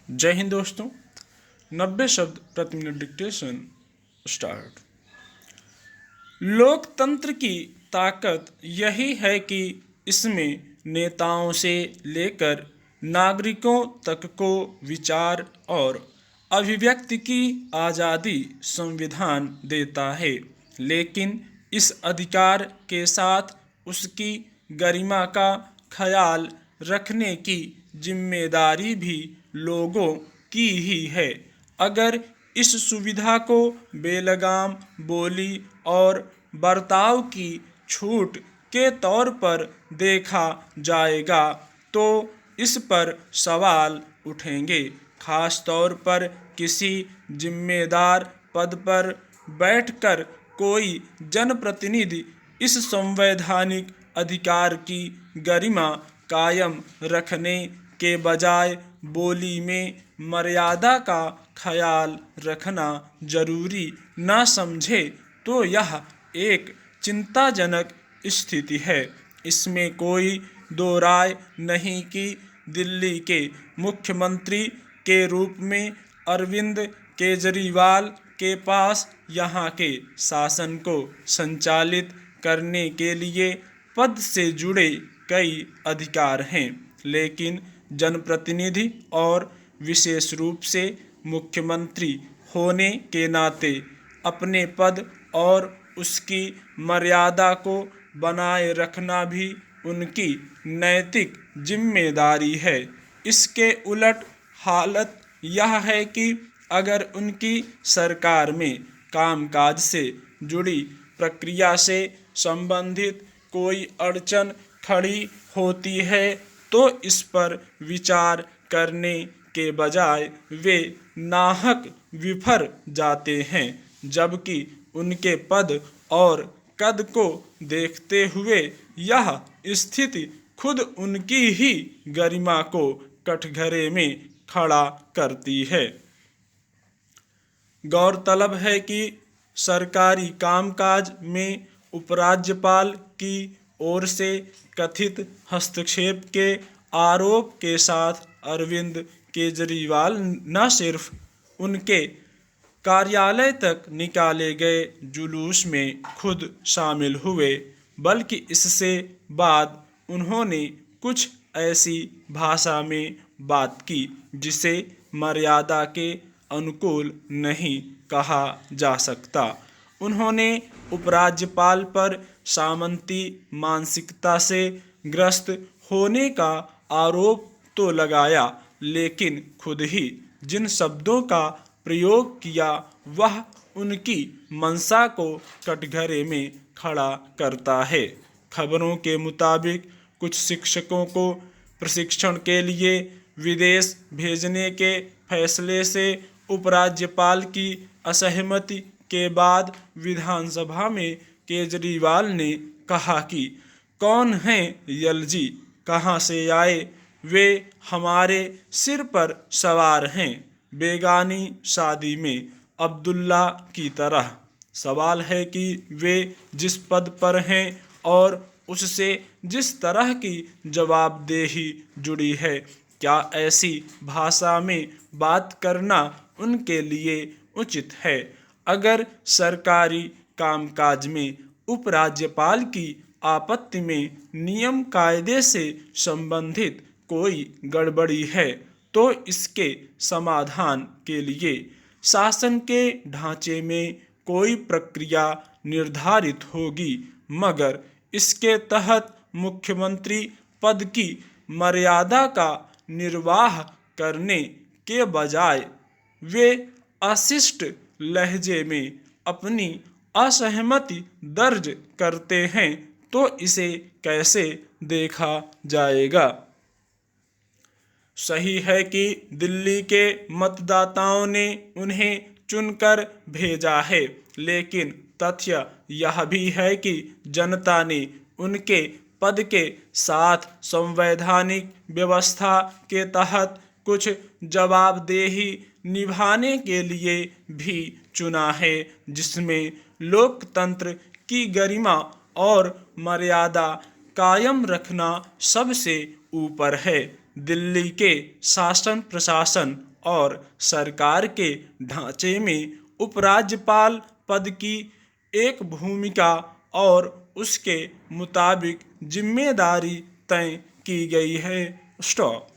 जय हिंद दोस्तों। 90 शब्द प्रति मिनट डिक्टेशन स्टार्ट। लोकतंत्र की ताकत यही है कि इसमें नेताओं से लेकर नागरिकों तक को विचार और अभिव्यक्ति की आज़ादी संविधान देता है, लेकिन इस अधिकार के साथ उसकी गरिमा का ख्याल रखने की जिम्मेदारी भी लोगों की ही है। अगर इस सुविधा को बेलगाम बोली और बर्ताव की छूट के तौर पर देखा जाएगा तो इस पर सवाल उठेंगे, खास तौर पर किसी जिम्मेदार पद पर बैठकर कोई जनप्रतिनिधि इस संवैधानिक अधिकार की गरिमा कायम रखने के बजाय बोली में मर्यादा का ख्याल रखना जरूरी न समझे तो यह एक चिंताजनक स्थिति है। इसमें कोई दो राय नहीं कि दिल्ली के मुख्यमंत्री के रूप में अरविंद केजरीवाल के पास यहाँ के शासन को संचालित करने के लिए पद से जुड़े कई अधिकार हैं, लेकिन जनप्रतिनिधि और विशेष रूप से मुख्यमंत्री होने के नाते अपने पद और उसकी मर्यादा को बनाए रखना भी उनकी नैतिक जिम्मेदारी है। इसके उलट हालत यह है कि अगर उनकी सरकार में कामकाज से जुड़ी प्रक्रिया से संबंधित कोई अड़चन खड़ी होती है तो इस पर विचार करने के बजाय वे नाहक विफर जाते हैं, जबकि उनके पद और कद को देखते हुए यह स्थिति खुद उनकी ही गरिमा को कठघरे में खड़ा करती है। गौरतलब है कि सरकारी कामकाज में उपराज्यपाल की ओर से कथित हस्तक्षेप के आरोप के साथ अरविंद केजरीवाल न सिर्फ उनके कार्यालय तक निकाले गए जुलूस में खुद शामिल हुए, बल्कि इससे बाद उन्होंने कुछ ऐसी भाषा में बात की जिसे मर्यादा के अनुकूल नहीं कहा जा सकता। उन्होंने उपराज्यपाल पर सामंती मानसिकता से ग्रस्त होने का आरोप तो लगाया, लेकिन खुद ही जिन शब्दों का प्रयोग किया वह उनकी मंशा को कटघरे में खड़ा करता है। खबरों के मुताबिक कुछ शिक्षकों को प्रशिक्षण के लिए विदेश भेजने के फैसले से उपराज्यपाल की असहमति के बाद विधानसभा में केजरीवाल ने कहा कि कौन हैं यलजी, कहाँ से आए, वे हमारे सिर पर सवार हैं, बेगानी शादी में अब्दुल्ला की तरह। सवाल है कि वे जिस पद पर हैं और उससे जिस तरह की जवाबदेही जुड़ी है, क्या ऐसी भाषा में बात करना उनके लिए उचित है? अगर सरकारी कामकाज में उपराज्यपाल की आपत्ति में नियम कायदे से संबंधित कोई गड़बड़ी है तो इसके समाधान के लिए शासन के ढांचे में कोई प्रक्रिया निर्धारित होगी, मगर इसके तहत मुख्यमंत्री पद की मर्यादा का निर्वाह करने के बजाय वे अशिष्ट लहजे में अपनी असहमति दर्ज करते हैं तो इसे कैसे देखा जाएगा? सही है कि दिल्ली के मतदाताओं ने उन्हें चुनकर भेजा है, लेकिन तथ्य यह भी है कि जनता ने उनके पद के साथ संवैधानिक व्यवस्था के तहत कुछ जवाबदेही निभाने के लिए भी चुना है, जिसमें लोकतंत्र की गरिमा और मर्यादा कायम रखना सबसे ऊपर है। दिल्ली के शासन प्रशासन और सरकार के ढांचे में उपराज्यपाल पद की एक भूमिका और उसके मुताबिक जिम्मेदारी तय की गई है। स्टॉप।